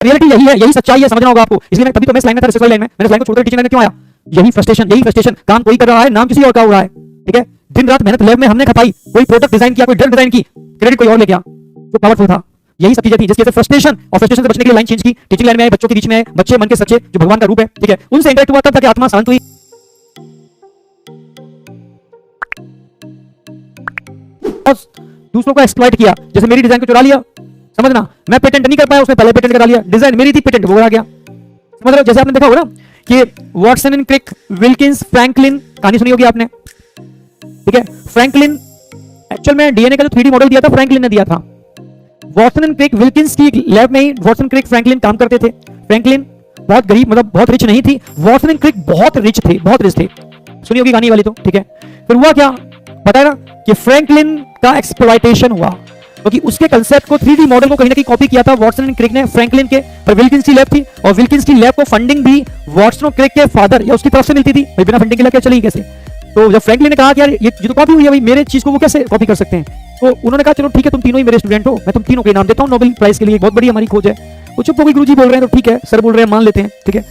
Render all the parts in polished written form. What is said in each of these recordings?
Reality यही है, यही सच्चाई है, समझना होगा आपको। इसलिए मैं तभी तो मैं इस लाइन में था, रिसर्च लाइन में। मैंने इस लाइन को छोड़कर टीचिंग लाइन में क्यों आया? यही फ्रस्ट्रेशन, काम कोई कर रहा है, नाम किसी और का हो रहा है। ठीक है, दिन रात मेहनत लैब में हमने खपाई, कोई प्रोडक्ट डिजाइन किया, कोई ड्रग डिजाइन की, क्रेडिट कोई और ले गया, जो पावरफुल था। यही सब चीजें थी जिसकी वजह से फ्रस्ट्रेशन, और फ्रस्ट्रेशन से बचने के लिए लाइन चेंज की, टीचिंग लाइन में आए, बच्चों के बीच में आए, बच्चे मन के सच्चे जो भगवान का रूप है। ठीक है, उनसे इंटरेक्ट हुआ तब तक आत्मा शांत हुई। दूसरों को एक्सप्लॉइट किया, जैसे मेरी डिजाइन को चुरा लिया, समझना, मैं पेटेंट नहीं कर पाया, उसने पहले पेटेंट करा लिया, डिजाइन मेरी थी, पेटेंट वो आ गया। समझ रहे हो? जैसे आपने देखा होगा ना कि Watson and Crick, Wilkins, Franklin, कहानी सुनी होगी आपने। ठीक है, फ्रैंकलिन एक्चुअल में डीएनए का जो 3D मॉडल दिया था फ्रैंकलिन ने दिया था। वॉटसन एंड क्रिक, विल्किंस की लैब में ही वॉटसन, क्रिक, फ्रैंकलिन काम करते थे। फ्रैंकलिन बहुत गरीब, मतलब बहुत रिच नहीं थी, वॉटसन एंड क्रिक बहुत रिच थे, बहुत रिच थे। सुनी होगी कहानी वाली तो। ठीक है, फिर हुआ क्या पता है ना कि फ्रैंकलिन का एक्सप्लॉइटेशन हुआ, क्योंकि उसके कंसेप्ट को 3D मॉडल को कहीं ना कहीं कॉपी किया था वॉटसन एंड क्रिक ने फ्रैंकलिन के, पर विल्किंस की लैब थी, और विल्किंस की लैब को फंडिंग भी वॉटसन और क्रिक के फादर या उसकी तरफ से मिलती थी। भाई बिना फंडिंग के लैब क्या चलेगी कैसे? तो जब फ्रैंकलिन ने कहा कि यार ये जो कॉपी हुई है भाई, मेरे चीज को वो कैसे कॉपी कर सकते हैं, तो उन्होंने कहा चलो ठीक है, तुम तीनों ही मेरे स्टूडेंट हो, मैं तुम तीनों के नाम देता हूं नोबेल प्राइज के लिए, बहुत बड़ी हमारी खोज है। वो चुप हो गई, गुरुजी बोल रहे हैं तो ठीक है, सर बोल रहे हैं मान लेते हैं। ठीक है,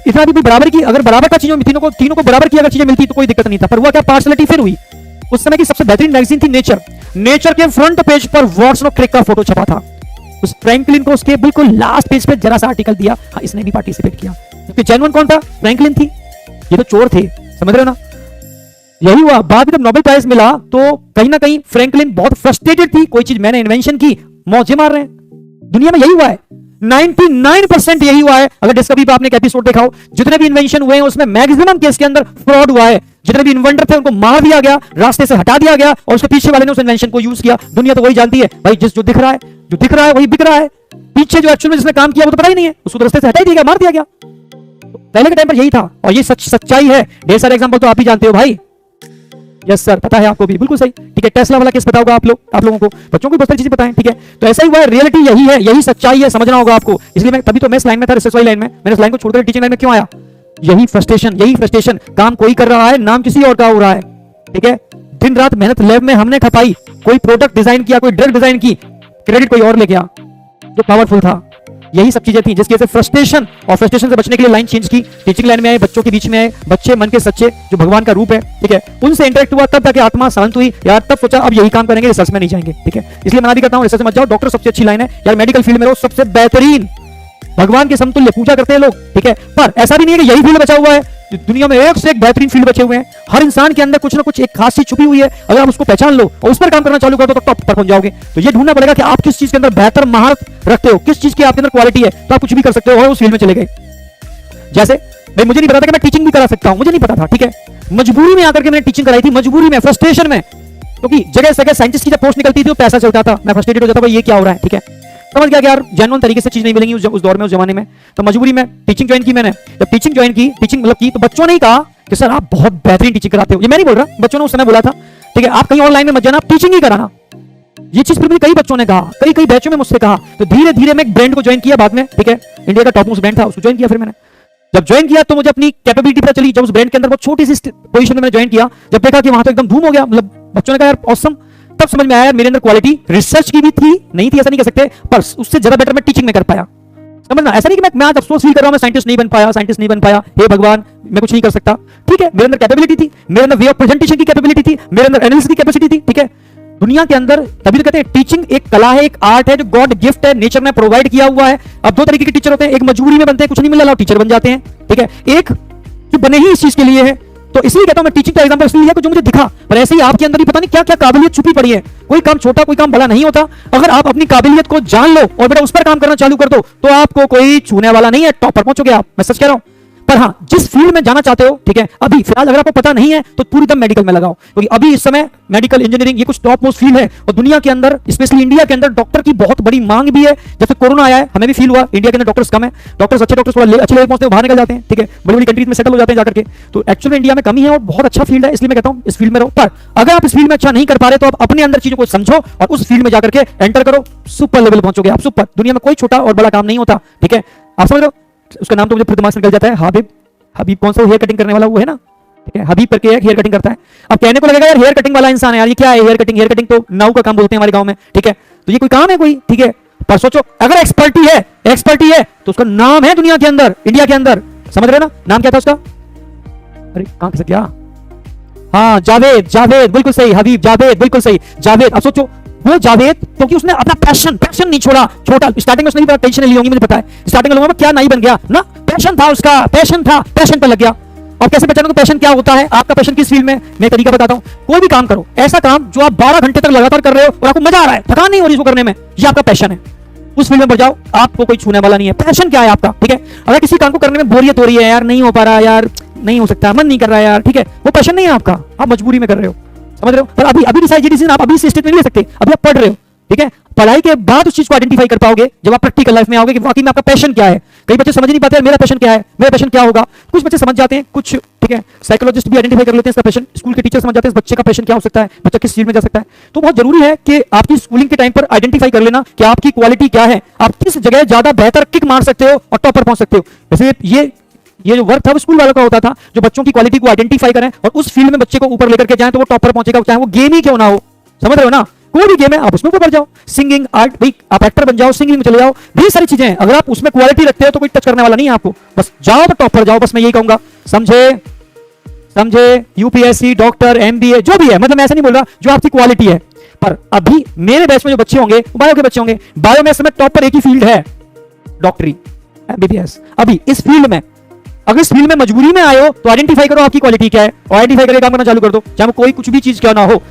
इतना भी बराबर की, अगर बराबर का चीजों तीनों को बराबर की अगर चीजें मिलती तो कोई दिक्कत नहीं था। पर हुआ क्या, पार्शलिटी फिर हुई। उस समय की सबसे बेहतरीन मैगजीन थी नेचर। नेचर के फ्रंट पेज पर वॉटसन और क्रिक का फोटो छपा था। उस फ्रैंकलिन को उसके बिल्कुल लास्ट पेज पे जरा सा आर्टिकल दिया, हाँ इसने भी पार्टिसिपेट किया, क्योंकि जेन्युइन कौन था? फ्रैंकलिन थी, ये तो चोर थे। समझ रहे हो ना? यही हुआ। बाद में जब नोबेल प्राइज मिला तो कहीं ना कहीं फ्रैंकलिन बहुत फ्रस्ट्रेटेड थी, कोई चीज मैंने इन्वेंशन की, मौजे मार रहे हैं। दुनिया में यही हुआ है, 99% यही हुआ है। अगर डिस्कवरी पे आपने एक एपिसोड देखा हो, जितने भी इन्वेंशन हुए हैं उसमें मैक्सिमम केस के अंदर फ्रॉड हुआ है। जितने भी इन्वेंटर थे उनको मार दिया गया, रास्ते से हटा दिया गया, और उसके पीछे वाले ने उस इन्वेंशन को यूज किया। दुनिया तो वही जानती है भाई, जो दिख रहा है वही बिक रहा है, पीछे जो एक्चुअल में जिसने काम किया वो तो पता ही नहीं है, उसको रास्ते से हटा दिया गया, मार दिया गया। तो पहले के टाइम पर यही था, और ये सच्चाई है। ढेर सारे एग्जांपल तो आप ही जानते हो भाई। यस सर, पता है आपको भी, बिल्कुल सही। ठीक है, टेस्ला वाला केस पता होगा आप लोगों को, बच्चों को बहुत सारी चीजें पता है। ठीक है, तो ऐसा ही हुआ है, रियलिटी यही है, यही सच्चाई है, समझना होगा आपको। इसलिए मैं तभी तो मैं इस लाइन में था, रिसर्च वाली लाइन में। मैंने इस लाइन को छोड़कर टीचिंग लाइन में क्यों आया? यही फ्रस्ट्रेशन, काम कोई कर रहा है, नाम किसी और का हो रहा है। ठीक है, दिन रात मेहनत लैब में हमने खपाई, कोई प्रोडक्ट डिजाइन किया, कोई ड्रग डिजाइन की, क्रेडिट कोई और ले गया, जो पावरफुल था। यही सब चीजें थी जिसकी वजह से फ्रस्ट्रेशन, और फ्रस्ट्रेशन से बचने के लिए लाइन चेंज की, टीचिंग लाइन में आए, बच्चों के बीच में आए, बच्चे मन के सच्चे जो भगवान का रूप है। ठीक है, उनसे इंटरेक्ट हुआ तब तक आत्मा शांत हुई यार, तब सोचा अब यही काम करेंगे, रिसर्च में नहीं जाएंगे। ठीक है, इसलिए मना भी करता हूं, रिसर्च में मत जाओ। डॉक्टर सबसे अच्छी लाइन है यार, मेडिकल फील्ड में रहो, सबसे बेहतरीन, भगवान के समतुल्य पूजा करते हैं लोग। ठीक है, पर ऐसा भी नहीं है कि यही फील्ड बचा हुआ है, दुनिया में एक से एक बेहतरीन फील्ड बचे हुए हैं। हर इंसान के अंदर कुछ ना कुछ एक खास चीज छुपी हुई है, अगर आप उसको पहचान लो और उस पर काम करना चालू कर दो तो टॉप पर पहुंच जाओगे। तो ये ढूंढना पड़ेगा कि आप किस चीज के अंदर बेहतर महारत रखते हो, किस चीज की आपके अंदर क्वालिटी है, तो आप कुछ भी कर सकते हो और उस फील्ड में चले गए। जैसे भाई मुझे नहीं पता था कि मैं टीचिंग भी करा सकता हूं, मुझे नहीं पता था। ठीक है, मजबूरी में आकर के मैंने टीचिंग कराई थी, मजबूरी में, फ्रस्ट्रेशन में, क्योंकि जगह जगह साइंटिस्ट की जब पोस्ट निकलती थी तो पैसा चलता था, मैं फ्रस्ट्रेटेड हो जाता भाई ये क्या हो रहा है। ठीक है, समझ गया कि यार जेन्युइन तरीके से चीज नहीं मिलेंगी उस दौर में, उस जमाने में, तो मजबूरी में टीचिंग ज्वाइन की मैंने। जब टीचिंग ज्वाइन की, टीचिंग मतलब की, तो बच्चों ने ही कहा कि सर आप बहुत बेहतरीन टीचिंग कराते हो। ये मैं नहीं बोल रहा, बच्चों ने उस समय बोला था। ठीक है, आप कहीं ऑनलाइन में मत जाना, आप टीचिंग ही कराना। ये चीज फिर भी कई बच्चों ने कहा, कई बैचों में मुझसे कहा, तो धीरे धीरे मैं एक ब्रांड को ज्वाइन किया बाद में। ठीक है, इंडिया का टॉप मोस्ट ब्रांड था, उसको ज्वाइन किया। फिर मैंने जब ज्वाइन किया तो मुझे अपनी कैपेबिलिटी पता चली। जब उस ब्रांड के अंदर बहुत छोटी सी पोजीशन में मैंने ज्वाइन किया, जब देखा कि वहां तो एकदम धूम हो गया, मतलब बच्चों ने कहा यार ऑसम, तब समझ में आया मेरे अंदर क्वालिटी रिसर्च की भी थी, नहीं थी ऐसा नहीं कह सकते, पर उससे ज्यादा बेटर मैं टीचिंग में कर पाया। समझना, ऐसा नहीं कि मैं आज अफसोस फील कर रहा हूं मैं साइंटिस्ट नहीं बन पाया, हे भगवान मैं कुछ नहीं कर सकता। ठीक है, मेरे अंदर कैपेबिलिटी थी, मेरे अंदर वे ऑफ प्रेजेंटेशन की कैपेबिलिटी थी, मेरे अंदर एनालिसिस की कैपेसिटी थी। ठीक है, दुनिया के अंदर तभी तो कहते हैं टीचिंग एक कला है, एक आर्ट है, जो गॉड गिफ्ट है, नेचर ने प्रोवाइड किया हुआ है। अब दो तरीके के टीचर होते हैं, एक मजबूरी में बनते हैं, कुछ नहीं मिला टीचर बन जाते हैं। ठीक है, एक जो बने ही इस चीज के लिए है। तो इसलिए कहता हूं मैं टीचिंग का एग्जांपल इसलिए है जो मुझे दिखा, पर ऐसे ही आपके अंदर ही पता नहीं क्या क्या काबिलियत छुपी पड़ी है। कोई काम छोटा, कोई काम बड़ा नहीं होता। अगर आप अपनी काबिलियत को जान लो और बेटा उस पर काम करना चालू कर दो, तो आपको कोई छूने वाला नहीं है, टॉप पर पहुंचोगे आप, मैं सच कह रहा हूं। पर हाँ, जिस फील्ड में जाना चाहते हो, ठीक है, अभी फिलहाल अगर आपको पता नहीं है तो पूरी दम मेडिकल में लगाओ, क्योंकि अभी इस समय मेडिकल इंजीनियरिंग ये कुछ टॉप मोस्ट फील्ड है, और दुनिया के अंदर स्पेशली इंडिया के अंदर डॉक्टर की बहुत बड़ी मांग भी है। जैसे कोरोना आया है, हमें भी फील हुआ इंडिया के अंदर डॉक्टर्स कम है, डॉक्टर्स अच्छे डॉक्टर्स थोड़ा अच्छे लेवल पहुंचते हैं, बाहर निकल जाते हैं। ठीक है, बड़ी बड़ी कंट्रीज में सेटल हो जाते हैं जाकर के। तो एक्चुअली में इंडिया में कमी है और बहुत अच्छा फील्ड है, इसलिए मैं कहता हूं इस फील्ड में रहो। पर अगर आप इस फील्ड में अच्छा नहीं कर पा रहे तो आप अपने अंदर चीजों को समझो और उस फील्ड में जाकर के एंटर करो, सुपर लेवल पहुंचोगे आप, सुपर। दुनिया में कोई छोटा और बड़ा काम नहीं होता। ठीक है, आप समझ लो, उसका नाम तो मुझे फिर दिमाग से निकल जाता है, हबीब कौन सा हेयर कटिंग करने वाला वो है ना। ठीक है, हबीब करके एक हेयर कटिंग करता है। अब कहने को लगेगा यार हेयर कटिंग वाला इंसान है यार, ये क्या है हेयर कटिंग तो नाउ का काम बोलते हैं हमारे गांव में। ठीक है, तो ये कोई काम है कोई? ठीक है, पर सोचो अगर एक्सपर्टी है एक्सपर्ट ही है तो उसका नाम है दुनिया के अंदर, इंडिया के अंदर, समझ रहे ना? नाम क्या था उसका? अरे कहां से क्या? हाँ जावेद, जावेद बिल्कुल सही, हबीब जावेद बिल्कुल सही, जावेद। अब सोचो वो जावेद क्योंकि उसने अपना पैशन नहीं छोड़ा। छोटा स्टार्टिंग में उसने भी टेंशन ली होंगी, मुझे पता है। स्टार्टिंग में लोगों में क्या नहीं बन गया ना, पैशन था उसका, पैशन था, पैशन पर लग गया। और कैसे पहचानो पैशन क्या होता है, आपका पैशन किस फील्ड में? मैं तरीका बताता हूं। कोई भी काम करो, ऐसा काम जो आप 12 घंटे तक लगातार कर रहे हो और आपको मजा आ रहा है, थकान नहीं हो रही इसको करने में, ये आपका पैशन है। उस फील्ड में बढ़ जाओ, आपको कोई छूने वाला नहीं है। पैशन क्या है आपका, ठीक है? अगर किसी काम को करने में बोरियत हो रही है, यार नहीं हो पा रहा यार, नहीं हो सकता, मन नहीं कर रहा यार, ठीक है, वो पैशन नहीं है आपका, आप मजबूरी में कर रहे हो, समझ रहे हो? पर अभी डिसीजन आप अभी से स्टेट में नहीं ले सकते, अभी आप पढ़ रहे हो, ठीक है? पढ़ाई के बाद उस चीज को आइडेंटिफाई कर पाओगे जब आप प्रैक्टिकल लाइफ में आओगे कि वाकई में आपका पैशन क्या है। कई बच्चे समझ नहीं पाते मेरा पैशन क्या है, मेरा पैशन क्या होगा। कुछ बच्चे समझ जाते हैं, कुछ ठीक है, साइकोलॉजिस्ट भी आइडेंटिफाई कर लेते हैं इसका पैशन, स्कूल के टीचर समझ जाते हैं इस बच्चे का पैशन क्या हो सकता है, बच्चा किस फील्ड में जा सकता है। तो बहुत जरूरी है कि आपकी स्कूलिंग के टाइम पर आइडेंटिफाई कर लेना कि आपकी क्वालिटी क्या है, आप किस जगह ज्यादा बेहतर किक मार सकते हो और टॉप पर पहुंच सकते हो। वैसे ये जो वर्क था वो स्कूल वालों का होता था, जो बच्चों की क्वालिटी को आइडेंटिफाई करें और उस फील्ड में बच्चे को ऊपर लेकर के जाएं तो वो टॉप पर पहुंचेगा, चाहे वो गेम ही क्यों ना हो, समझ रहे हो ना? कोई भी गेम है आप उसमें ऊपर जाओ, सिंगिंग आर्ट भाई आप एक्टर बन जाओ, सिंगिंग में चले जाओ, बहुत सारी चीजें हैं। अगर आप उसमें क्वालिटी रखते हो तो कोई टच करने वाला नहीं है आपको, बस जाओ तो टॉप पर जाओ, बस मैं यही कहूंगा। समझे? यूपीएससी, डॉक्टर, एमबीए जो भी है, मतलब मैं ऐसा नहीं बोल रहा, जो आपकी क्वालिटी है। पर अभी मेरे बैच में जो बच्चे होंगे वो बायो के बच्चे होंगे, बायो में इस समय टॉप पर एक ही फील्ड है, डॉक्टरी, एमबीबीएस। अभी इस फील्ड में अगर इस फील्ड में मजबूरी में आए हो तो आइडेंटिफाई करो आपकी क्वालिटी क्या है और आइडेंटिफाई करके काम करना चालू कर दो, चाहे वो कोई कुछ भी चीज क्यों ना हो।